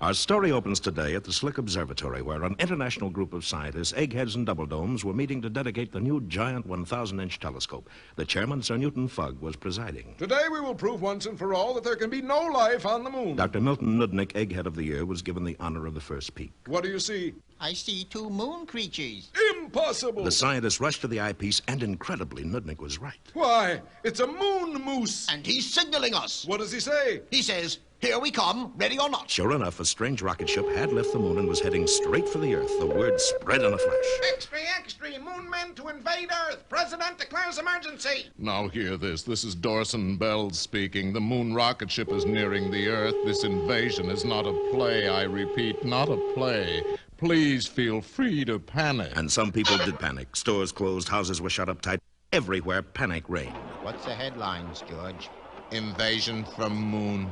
Our story opens today at the Slick Observatory, where an international group of scientists, eggheads and double domes, were meeting to dedicate the new giant 1,000-inch telescope. The chairman, Sir Newton Fugg, was presiding. Today we will prove once and for all that there can be no life on the moon. Dr. Milton Nudnik, Egghead of the Year, was given the honor of the first peek. What do you see? I see two moon creatures. Impossible! The scientists rushed to the eyepiece, and incredibly, Nudnik was right. Why, it's a moon moose. And he's signaling us. What does he say? He says, "Here we come, ready or not." Sure enough, a strange rocket ship had left the moon and was heading straight for the Earth. The word spread in a flash. Extra, extra, moon men to invade Earth. President declares emergency. Now hear this. This is Dorson Bells speaking. The moon rocket ship is nearing the Earth. This invasion is not a play, I repeat, not a play. Please feel free to panic. And some people did panic. Stores closed, houses were shut up tight. Everywhere, panic reigned. What's the headlines, George? Invasion from moon.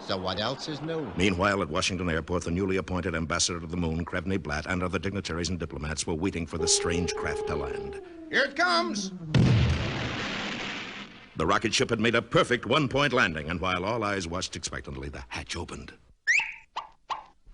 So what else is new? Meanwhile, at Washington Airport, the newly appointed ambassador to the moon, Krevny Blatt, and other dignitaries and diplomats were waiting for the strange craft to land. Here it comes. The rocket ship had made a perfect one-point landing, and while all eyes watched expectantly, the hatch opened.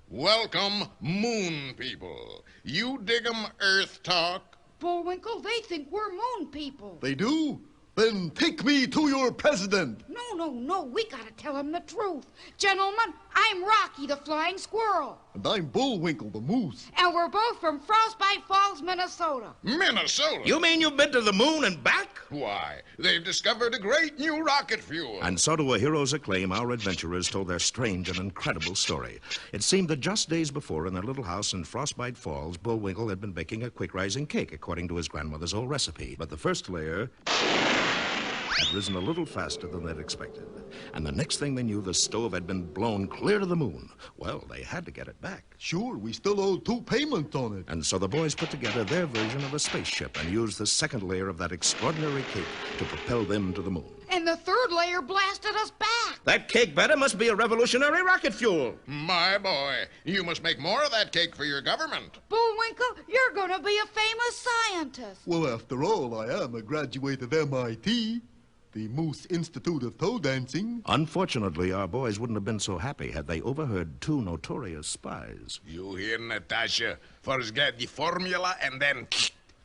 Welcome, moon people. You dig 'em Earth talk? Bullwinkle, they think we're moon people. They do? Then take me to your president. No, we gotta tell him the truth. Gentlemen, I'm Rocky the Flying Squirrel. And I'm Bullwinkle the moose. And we're both from Frostbite Falls, Minnesota. Minnesota? You mean you've been to the moon and back? Why, they've discovered a great new rocket fuel. And so to a hero's acclaim, our adventurers told their strange and incredible story. It seemed that just days before, in their little house in Frostbite Falls, Bullwinkle had been baking a quick-rising cake according to his grandmother's old recipe. But the first layer had risen a little faster than they'd expected. And the next thing they knew, the stove had been blown clear to the moon. Well, they had to get it back. Sure, we still owe 2 payments on it. And so the boys put together their version of a spaceship and used the second layer of that extraordinary cake to propel them to the moon. And the third layer blasted us back. That cake batter must be a revolutionary rocket fuel. My boy, you must make more of that cake for your government. Bullwinkle, you're gonna be a famous scientist. Well, after all, I am a graduate of MIT, the Moose Institute of Toe Dancing. Unfortunately, our boys wouldn't have been so happy had they overheard 2 notorious spies. You hear, Natasha? First get the formula and then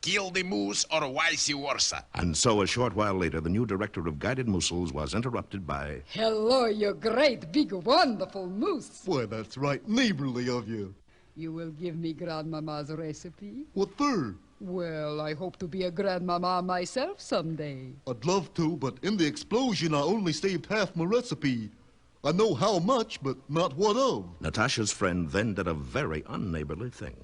kill the moose or vice versa. And so a short while later, the new director of guided mousels was interrupted by... Hello, you great, big, wonderful moose. Why, that's right neighborly of you. You will give me Grandmama's recipe? What for? Well, I hope to be a grandmama myself someday. I'd love to, but in the explosion, I only saved half my recipe. I know how much, but not what of. Natasha's friend then did a very unneighborly thing.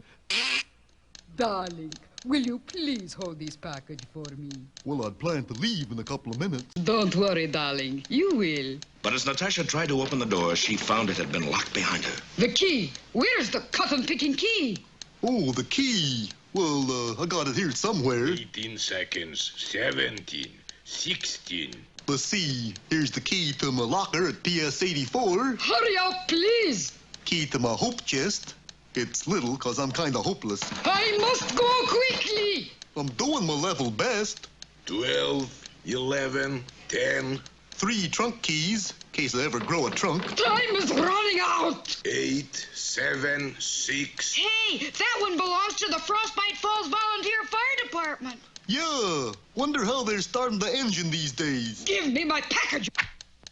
Darling, will you please hold this package for me? Well, I'd planned to leave in a couple of minutes. Don't worry, darling. You will. But as Natasha tried to open the door, she found it had been locked behind her. The key. Where's the cotton-picking key? Oh, the key. Well, I got it here somewhere. 18 seconds, 17, 16. Let's see. Here's the key to my locker at PS 84. Hurry up, please. Key to my hope chest. It's little, because I'm kind of hopeless. I must go quickly. I'm doing my level best. 12, 11, 10. 3 trunk keys, in case I ever grow a trunk. Time is running out. 8, 7, 6. Hey, that one belongs to the Frostbite Falls Volunteer Fire Department. Yeah, wonder how they're starting the engine these days. Give me my package,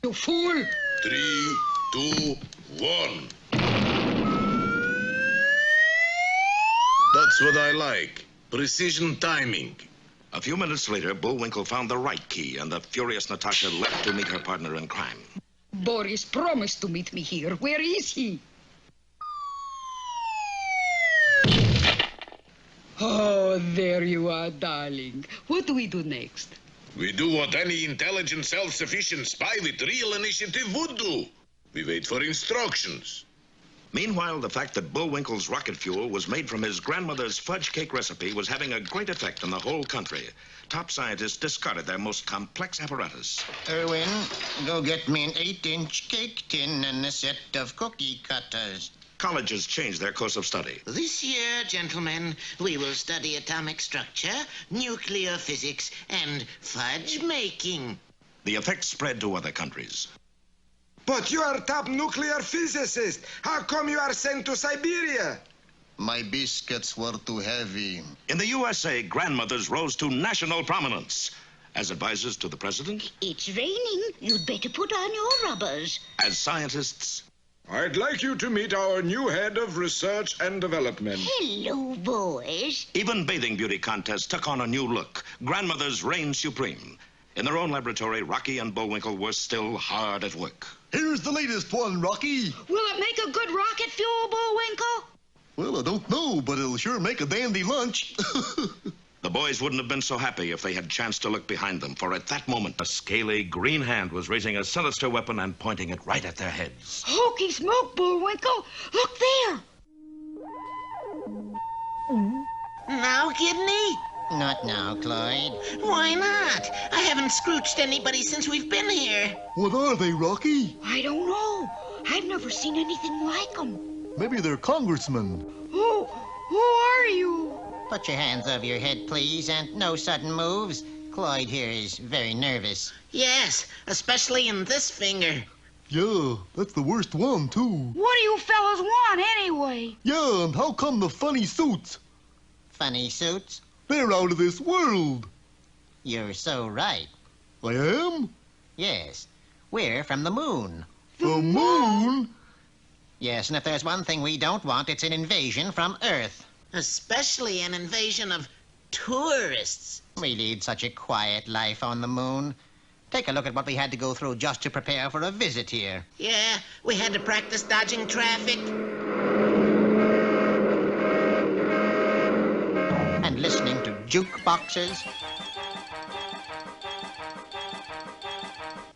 you fool. 3, 2, 1. That's what I like. Precision timing. A few minutes later, Bullwinkle found the right key, and the furious Natasha leapt to meet her partner in crime. Boris promised to meet me here. Where is he? Oh, there you are, darling. What do we do next? We do what any intelligent, self-sufficient spy with real initiative would do. We wait for instructions. Meanwhile, the fact that Bullwinkle's rocket fuel was made from his grandmother's fudge cake recipe was having a great effect on the whole country. Top scientists discarded their most complex apparatus. Erwin, go get me an 8-inch cake tin and a set of cookie cutters. Colleges changed their course of study. This year, gentlemen, we will study atomic structure, nuclear physics, and fudge making. The effect spread to other countries. But you are top nuclear physicist. How come you are sent to Siberia? My biscuits were too heavy. In the USA, grandmothers rose to national prominence. As advisors to the president, It's raining. You'd better put on your rubbers. as scientists, I'd like you to meet our new head of research and development. Hello, boys. even bathing beauty contests took on a new look. Grandmothers reigned supreme. In their own laboratory, Rocky and Bullwinkle were still hard at work. Here's the latest one, Rocky. Will it make a good rocket fuel, Bullwinkle? Well, I don't know, but it'll sure make a dandy lunch. The boys wouldn't have been so happy if they had chanced to look behind them, for at that moment, a scaly green hand was raising a sinister weapon and pointing it right at their heads. Hokey smoke, Bullwinkle. Look there. Now, Kidney? Not now, Clyde. Why not? I haven't scrooched anybody since we've been here. What are they, Rocky? I don't know. I've never seen anything like them. Maybe they're congressmen. Who are you? Put your hands over your head, please, and no sudden moves. Clyde here is very nervous. Yes, especially in this finger. Yeah, that's the worst one, too. What do you fellas want, anyway? Yeah, and how come the funny suits? Funny suits? They're out of this world. You're so right. I am? Yes, we're from the moon. The moon? Yes, and if there's one thing we don't want, it's an invasion from Earth. Especially an invasion of tourists. We lead such a quiet life on the moon. Take a look at what we had to go through just to prepare for a visit here. Yeah, we had to practice dodging traffic. And listening to jukeboxes.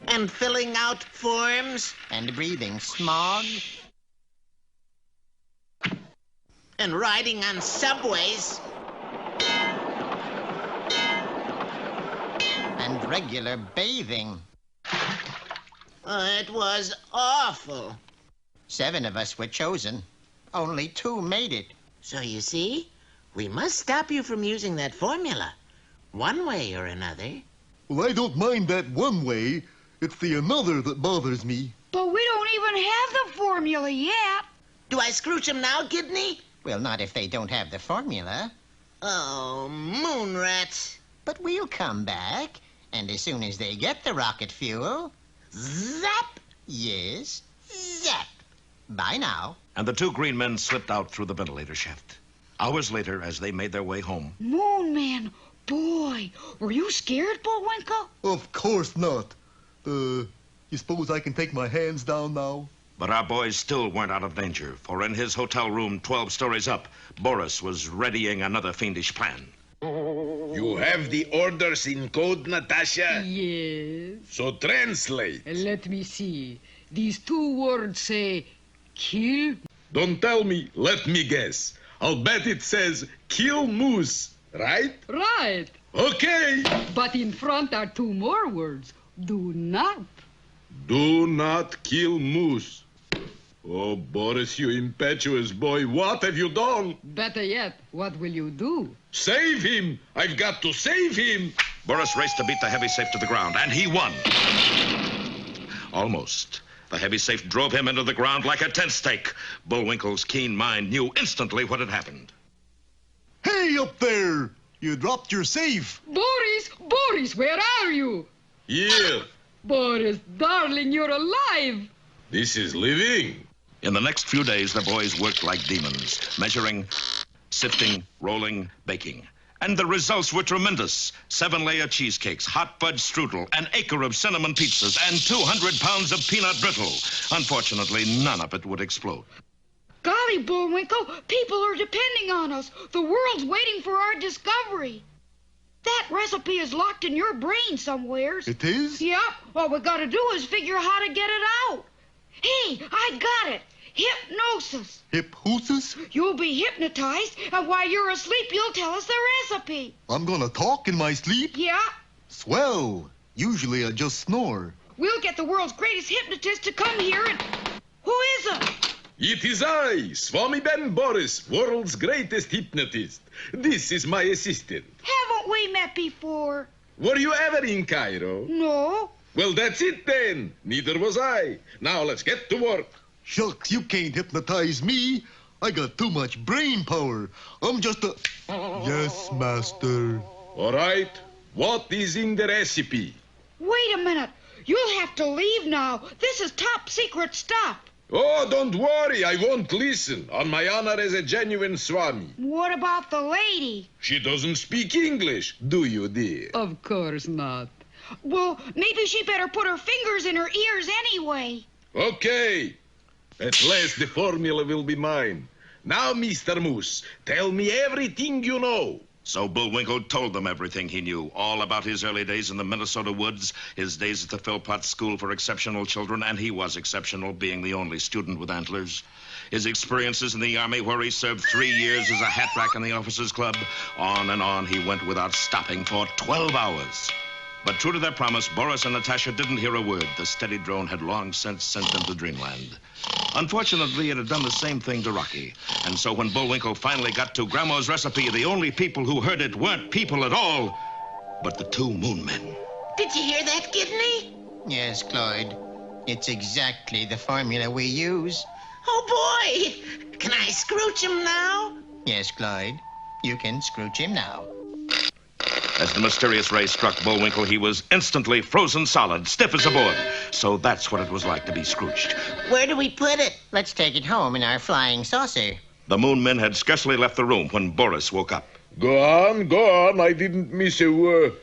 And filling out forms. And breathing smog. And riding on subways. And regular bathing. It was awful. 7 of us were chosen. Only 2 made it. So you see, we must stop you from using that formula. One way or another. Well, I don't mind that one way. It's the another that bothers me. But we don't even have the formula yet. Do I scrooge him now, Kidney? Well, not if they don't have the formula. Oh, moon rats. But we'll come back. And as soon as they get the rocket fuel... Zap! Yes, zap. Bye now. And the 2 green men slipped out through the ventilator shaft. Hours later, as they made their way home, Moon Man, boy, were you scared, Bullwinkle? Of course not. You suppose I can take my hands down now? but our boys still weren't out of danger, for in his hotel room 12 stories up, Boris was readying another fiendish plan. You have the orders in code, Natasha? Yes. So translate. Let me see. These 2 words say kill. Don't tell me. Let me guess. I'll bet it says kill moose, right? Right. Okay. But in front are 2 more words. Do not. Do not kill moose. Oh, Boris, you impetuous boy, what have you done? Better yet, what will you do? Save him! I've got to save him! Boris raced to beat the heavy safe to the ground, and he won. Almost. The heavy safe drove him into the ground like a tent stake. Bullwinkle's keen mind knew instantly what had happened. Hey, up there! You dropped your safe. Boris, where are you? Here. Boris, darling, you're alive. This is living. In the next few days, the boys worked like demons, measuring, sifting, rolling, baking. And the results were tremendous. 7-layer cheesecakes, hot fudge strudel, an acre of cinnamon pizzas, and 200 pounds of peanut brittle. Unfortunately, none of it would explode. Golly, Bullwinkle, people are depending on us. The world's waiting for our discovery. That recipe is locked in your brain somewheres. It is? Yep. All we gotta do is figure how to get it out. Hey, I got it. Hypnosis. Hypnosis? You'll be hypnotized, and while you're asleep, you'll tell us the recipe. I'm gonna talk in my sleep? Yeah. Swell. Usually I just snore. We'll get the world's greatest hypnotist to come here and... Who is it? It is I, Swami Ben Boris, world's greatest hypnotist. This is my assistant. Haven't we met before? Were you ever in Cairo? No. Well, that's it then. Neither was I. Now let's get to work. Shucks, you can't hypnotize me. I got too much brain power. I'm just a... Yes, master. All right. What is in the recipe? Wait a minute. You'll have to leave now. This is top secret stuff. Oh, don't worry. I won't listen. On my honor as a genuine Swami. What about the lady? She doesn't speak English, do you, dear? Of course not. Well, maybe she better put her fingers in her ears anyway. Okay. At last the formula will be mine. Now, Mr. Moose, tell me everything you know. So Bullwinkle told them everything he knew, all about his early days in the Minnesota woods, his days at the Philpott School for Exceptional Children, and he was exceptional, being the only student with antlers. His experiences in the Army, where he served 3 years as a hat rack in the Officers Club. On and on he went without stopping for 12 hours. But true to their promise, Boris and Natasha didn't hear a word. The steady drone had long since sent them to dreamland. Unfortunately, it had done the same thing to Rocky. And so when Bullwinkle finally got to Grandma's recipe, the only people who heard it weren't people at all, but the 2 moon men. Did you hear that, Kidney? Yes, Cloyd. It's exactly the formula we use. Oh, boy! Can I scrooch him now? Yes, Cloyd. You can scrooch him now. As the mysterious ray struck Bullwinkle, he was instantly frozen solid, stiff as a board. So that's what it was like to be scrooched. Where do we put it? Let's take it home in our flying saucer. The moon men had scarcely left the room when Boris woke up. Go on. I didn't miss a word.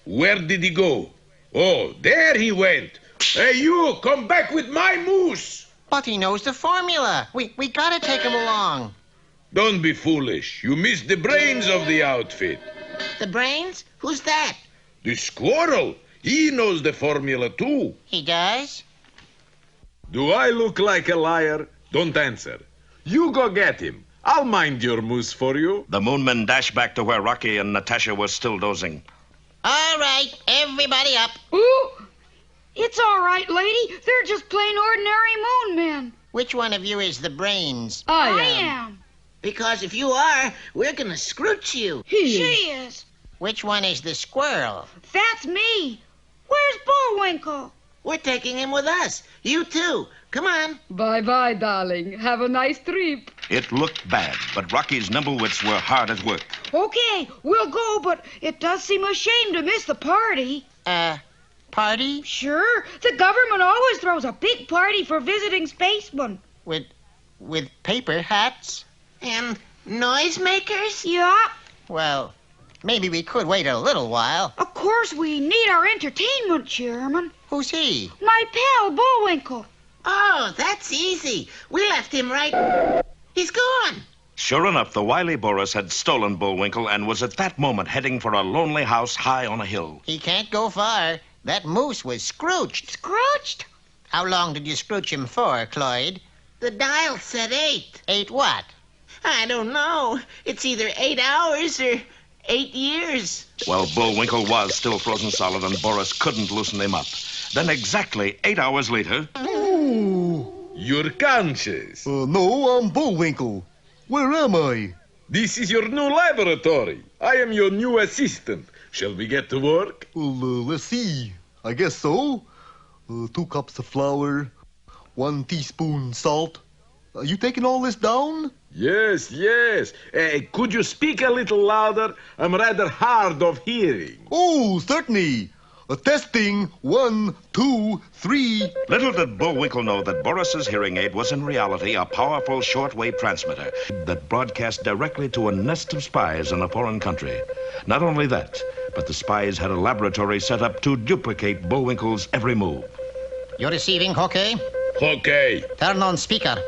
Where did he go? Oh, there he went. Hey, you, come back with my moose. But he knows the formula. We gotta take him along. Don't be foolish. You missed the brains of the outfit. The brains? Who's that? The squirrel. He knows the formula, too. He does? Do I look like a liar? Don't answer. You go get him. I'll mind your moose for you. The moon men dashed back to where Rocky and Natasha were still dozing. All right, everybody up. Ooh! It's all right, lady. They're just plain ordinary moon men. Which one of you is the brains? I am. Because if you are, we're gonna scrooch you. She is. Which one is the squirrel? That's me. Where's Bullwinkle? We're taking him with us. You too. Come on. Bye-bye, darling. Have a nice trip. It looked bad, but Rocky's nimble wits were hard at work. Okay, we'll go, but it does seem a shame to miss the party. Party? Sure. The government always throws a big party for visiting spacemen. With paper hats? And noisemakers? Yeah. Well, maybe we could wait a little while. Of course, we need our entertainment, Chairman. Who's he? My pal, Bullwinkle. Oh, that's easy. We left him right... He's gone. Sure enough, the wily Boris had stolen Bullwinkle and was at that moment heading for a lonely house high on a hill. He can't go far. That moose was scrooched. Scrooched? How long did you scrooch him for, Cloyd? The dial said 8. 8 what? I don't know. It's either 8 hours or 8 years. Well, Bullwinkle was still frozen solid, and Boris couldn't loosen him up. Then exactly 8 hours later... Ooh. You're conscious. No, I'm Bullwinkle. Where am I? This is your new laboratory. I am your new assistant. Shall we get to work? Well, let's see. I guess so. 2 cups of flour, 1 teaspoon salt. You taking all this down? Yes. Could you speak a little louder? I'm rather hard of hearing. Oh, certainly. Testing. 1, 2, 3. Little did Bullwinkle know that Boris's hearing aid was in reality a powerful shortwave transmitter that broadcast directly to a nest of spies in a foreign country. Not only that, but the spies had a laboratory set up to duplicate Bullwinkle's every move. You're receiving, okay? Okay. Turn on speaker.